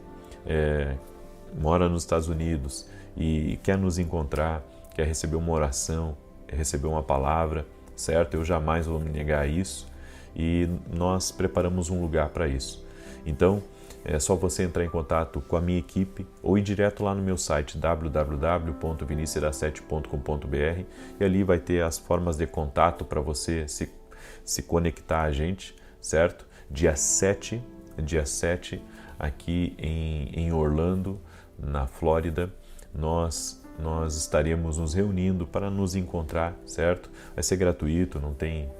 mora nos Estados Unidos e quer nos encontrar, quer receber uma oração, receber uma palavra, certo? Eu jamais vou me negar a isso e nós preparamos um lugar para isso. Então, é só você entrar em contato com a minha equipe ou ir direto lá no meu site www.vinicius7.com.br e ali vai ter as formas de contato para você se conectar a gente, certo? Dia 7 aqui em Orlando, na Flórida, nós estaremos nos reunindo para nos encontrar, certo? Vai ser gratuito, não tem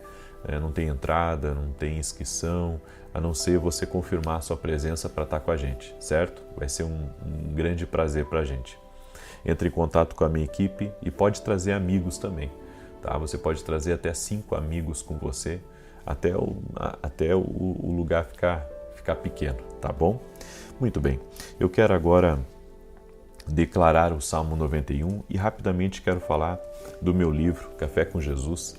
não tem entrada, não tem inscrição, a não ser você confirmar a sua presença para estar com a gente, certo? Vai ser um grande prazer para a gente. Entre em contato com a minha equipe e pode trazer amigos também, tá? Você pode trazer até 5 amigos com você, até o lugar ficar pequeno, tá bom? Muito bem, eu quero agora declarar o Salmo 91 e rapidamente quero falar do meu livro, Café com Jesus,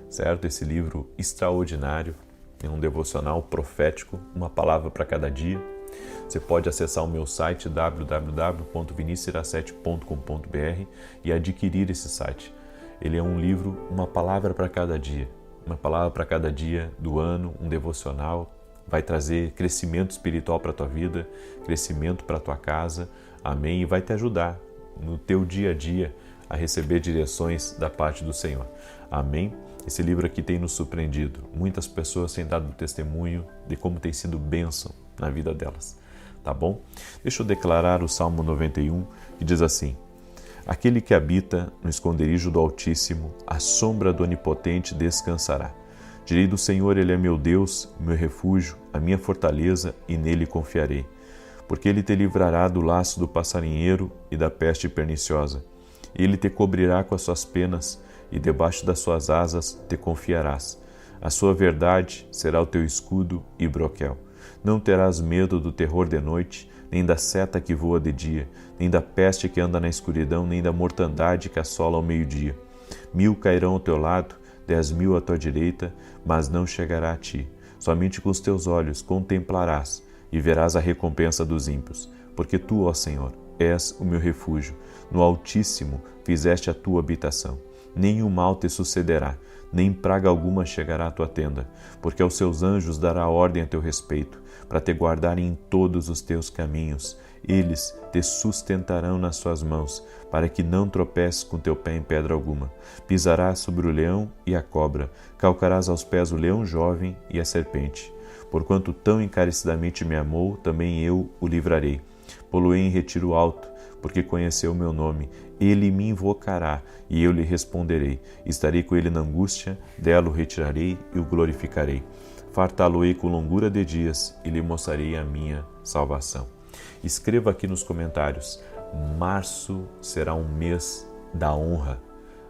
certo? Esse livro extraordinário, é um devocional profético, uma palavra para cada dia. Você pode acessar o meu site www.vinicius17.com.br e adquirir esse site. Ele é um livro, uma palavra para cada dia, uma palavra para cada dia do ano, um devocional. Vai trazer crescimento espiritual para a tua vida, crescimento para a tua casa, amém? E vai te ajudar no teu dia a dia a receber direções da parte do Senhor, amém? Esse livro aqui tem nos surpreendido. Muitas pessoas têm dado testemunho de como tem sido bênção na vida delas, tá bom? Deixa eu declarar o Salmo 91, que diz assim: Aquele que habita no esconderijo do Altíssimo, à sombra do Onipotente descansará. Direi do Senhor, Ele é meu Deus, meu refúgio, a minha fortaleza, e nele confiarei. Porque Ele te livrará do laço do passarinheiro e da peste perniciosa. Ele te cobrirá com as suas penas, e debaixo das suas asas te confiarás. A sua verdade será o teu escudo e broquel. Não terás medo do terror de noite, nem da seta que voa de dia, nem da peste que anda na escuridão, nem da mortandade que assola ao meio-dia. 1000 cairão ao teu lado, 10.000 à tua direita, mas não chegará a ti. Somente com os teus olhos contemplarás e verás a recompensa dos ímpios. Porque tu, ó Senhor, és o meu refúgio. No Altíssimo fizeste a tua habitação. Nenhum mal te sucederá, nem praga alguma chegará à tua tenda, porque aos seus anjos dará ordem a teu respeito, para te guardarem em todos os teus caminhos. Eles te sustentarão nas suas mãos, para que não tropeces com teu pé em pedra alguma. Pisarás sobre o leão e a cobra, calcarás aos pés o leão jovem e a serpente. Porquanto tão encarecidamente me amou, também eu o livrarei. Pô-lo-ei em retiro alto, porque conheceu o meu nome. Ele me invocará, e eu lhe responderei. Estarei com ele na angústia, dela o retirarei e o glorificarei. Fartá-lo-ei com longura de dias, e lhe mostrarei a minha salvação. Escreva aqui nos comentários: março será um mês da honra.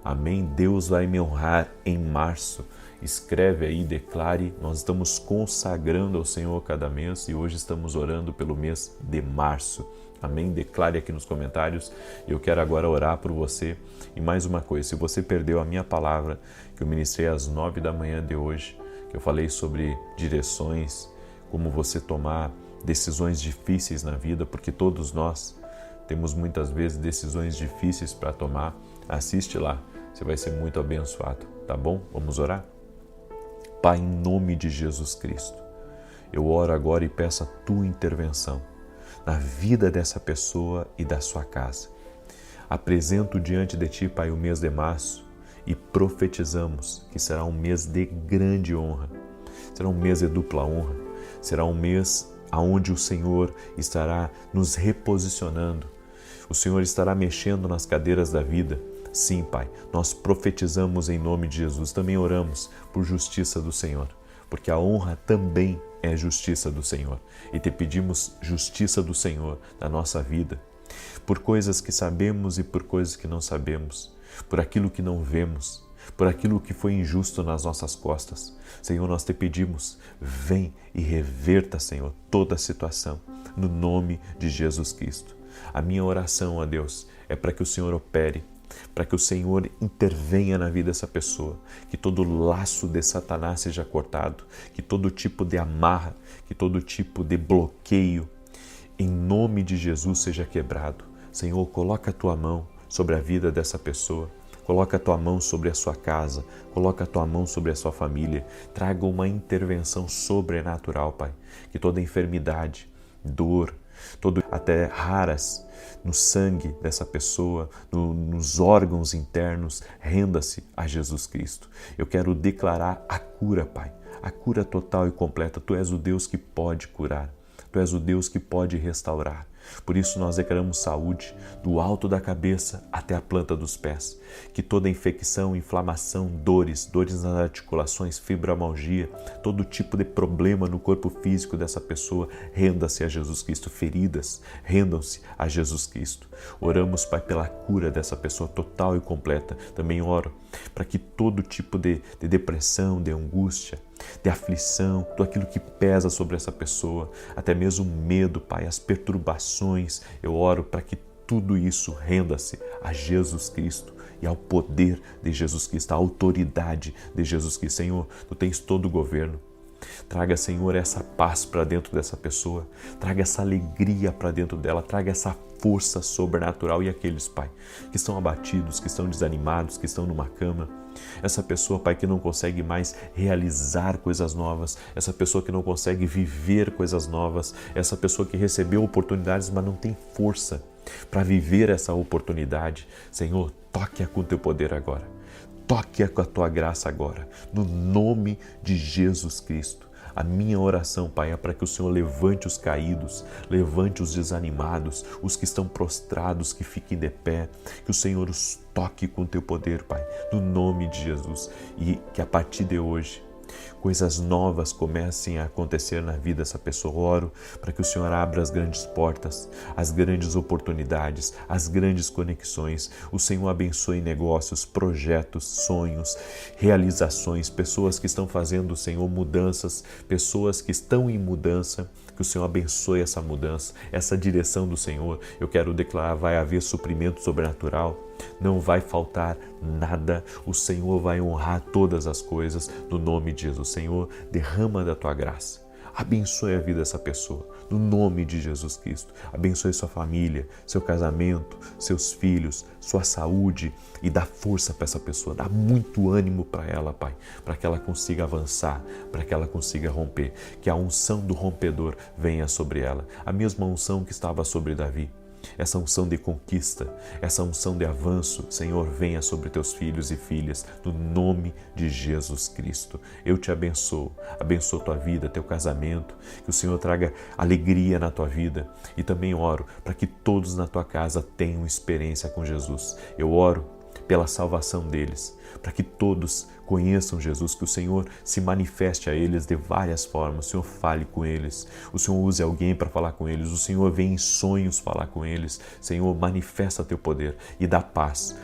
Amém? Deus vai me honrar em março. Escreve aí, declare. Nós estamos consagrando ao Senhor cada mês e hoje estamos orando pelo mês de março. Amém? Declare aqui nos comentários. Eu quero agora orar por você. E mais uma coisa, se você perdeu a minha palavra, que eu ministrei às 9 da manhã de hoje, que eu falei sobre direções, como você tomar decisões difíceis na vida, porque todos nós temos muitas vezes decisões difíceis para tomar. Assiste lá, você vai ser muito abençoado, tá bom? Vamos orar? Pai, em nome de Jesus Cristo, eu oro agora e peço a tua intervenção na vida dessa pessoa e da sua casa. Apresento diante de ti, Pai, o mês de março e profetizamos que será um mês de grande honra, será um mês de dupla honra, será um mês onde o Senhor estará nos reposicionando, o Senhor estará mexendo nas cadeiras da vida. Sim, Pai, nós profetizamos em nome de Jesus, também oramos por justiça do Senhor, porque a honra também é justiça do Senhor. E te pedimos justiça do Senhor na nossa vida, por coisas que sabemos e por coisas que não sabemos, por aquilo que não vemos, por aquilo que foi injusto nas nossas costas. Senhor, nós te pedimos, vem e reverta, Senhor, toda a situação, no nome de Jesus Cristo. A minha oração, ó Deus, é para que o Senhor opere, para que o Senhor intervenha na vida dessa pessoa, que todo laço de Satanás seja cortado, que todo tipo de amarra, que todo tipo de bloqueio, em nome de Jesus, seja quebrado. Senhor, coloca a tua mão sobre a vida dessa pessoa, coloca a tua mão sobre a sua casa, coloca a tua mão sobre a sua família, traga uma intervenção sobrenatural, Pai, que toda enfermidade, dor, até raras no sangue dessa pessoa, nos órgãos internos, renda-se a Jesus Cristo. Eu quero declarar a cura, Pai, a cura total e completa. Tu és o Deus que pode curar, Tu és o Deus que pode restaurar. Por isso nós declaramos saúde do alto da cabeça até a planta dos pés. Que toda infecção, inflamação, dores nas articulações, fibromialgia, todo tipo de problema no corpo físico dessa pessoa, renda-se a Jesus Cristo. Feridas, rendam-se a Jesus Cristo. Oramos, Pai, pela cura dessa pessoa total e completa. Também oro para que todo tipo de depressão, de angústia, de aflição, tudo aquilo que pesa sobre essa pessoa, até mesmo o medo, Pai, as perturbações, eu oro para que tudo isso renda-se a Jesus Cristo e ao poder de Jesus Cristo, à autoridade de Jesus Cristo. Senhor, Tu tens todo o governo. Traga, Senhor, essa paz para dentro dessa pessoa, traga essa alegria para dentro dela, traga essa força sobrenatural. E aqueles, Pai, que estão abatidos, que estão desanimados, que estão numa cama, essa pessoa, Pai, que não consegue mais realizar coisas novas, essa pessoa que não consegue viver coisas novas, essa pessoa que recebeu oportunidades, mas não tem força para viver essa oportunidade. Senhor, toque-a com Teu poder agora. Toque-a com a Tua graça agora, no nome de Jesus Cristo. A minha oração, Pai, é para que o Senhor levante os caídos, levante os desanimados, os que estão prostrados, que fiquem de pé, que o Senhor os toque com Teu poder, Pai, no nome de Jesus. E que a partir de hoje, coisas novas comecem a acontecer na vida dessa pessoa. Oro para que o Senhor abra as grandes portas, as grandes oportunidades, as grandes conexões. O Senhor abençoe negócios, projetos, sonhos, realizações, pessoas que estão fazendo, Senhor, mudanças, pessoas que estão em mudança. Que o Senhor abençoe essa mudança, essa direção do Senhor. Eu quero declarar, vai haver suprimento sobrenatural, não vai faltar nada. O Senhor vai honrar todas as coisas no nome de Jesus. Senhor, derrama da Tua graça. Abençoe a vida dessa pessoa, no nome de Jesus Cristo. Abençoe sua família, seu casamento, seus filhos, sua saúde e dá força para essa pessoa, dá muito ânimo para ela, Pai, para que ela consiga avançar, para que ela consiga romper, que a unção do rompedor venha sobre ela, a mesma unção que estava sobre Davi. Essa unção de conquista, essa unção de avanço, Senhor, venha sobre teus filhos e filhas, no nome de Jesus Cristo. Eu te abençoo tua vida, teu casamento, que o Senhor traga alegria na tua vida e também oro para que todos na tua casa tenham experiência com Jesus. Eu oro pela salvação deles, para que todos conheçam Jesus, que o Senhor se manifeste a eles de várias formas, o Senhor fale com eles, o Senhor use alguém para falar com eles, o Senhor vem em sonhos falar com eles. Senhor, manifesta teu poder e dá paz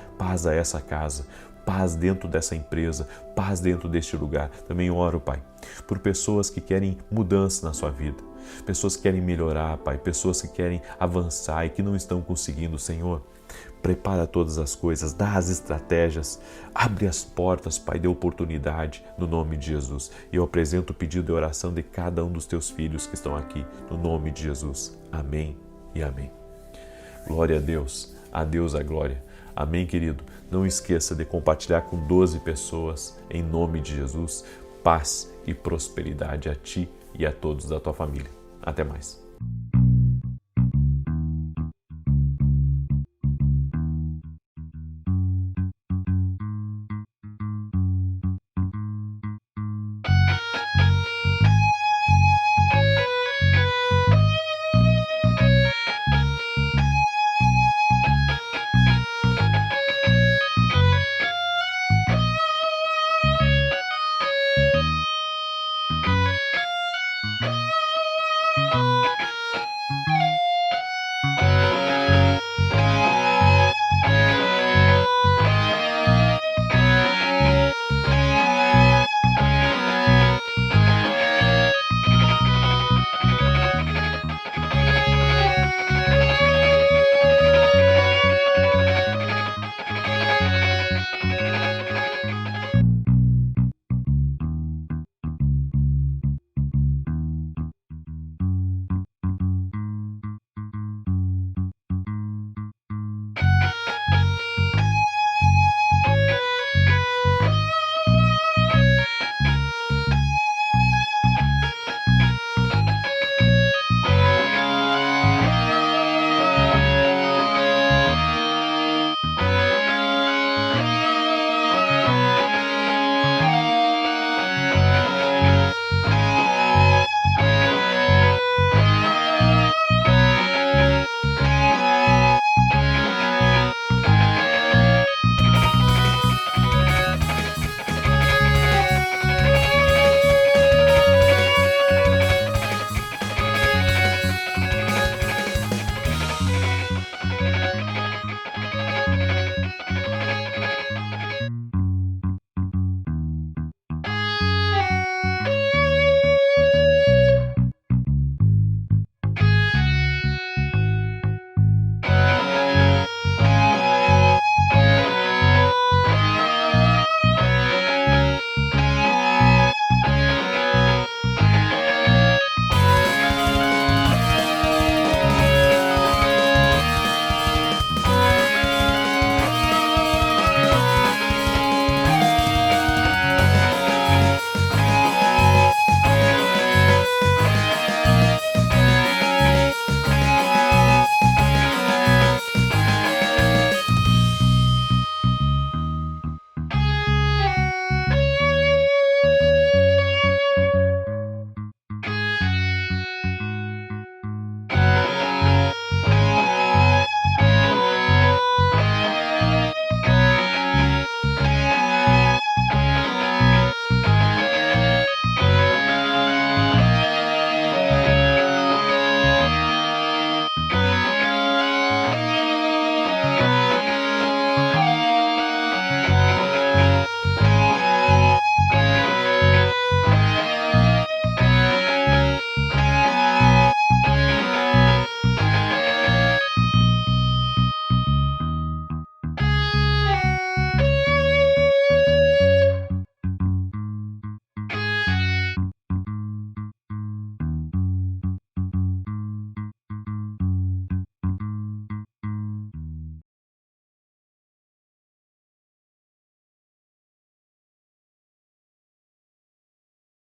a essa casa, paz dentro dessa empresa, paz dentro deste lugar. Também oro, Pai, por pessoas que querem mudança na sua vida, pessoas que querem melhorar, Pai, pessoas que querem avançar e que não estão conseguindo. Senhor, prepara todas as coisas, dá as estratégias, abre as portas, Pai, de oportunidade, no nome de Jesus. E eu apresento o pedido de oração de cada um dos teus filhos que estão aqui, no nome de Jesus. Amém e amém. Glória a Deus a glória. Amém, querido? Não esqueça de compartilhar com 12 pessoas, em nome de Jesus. Paz e prosperidade a ti e a todos da tua família. Até mais.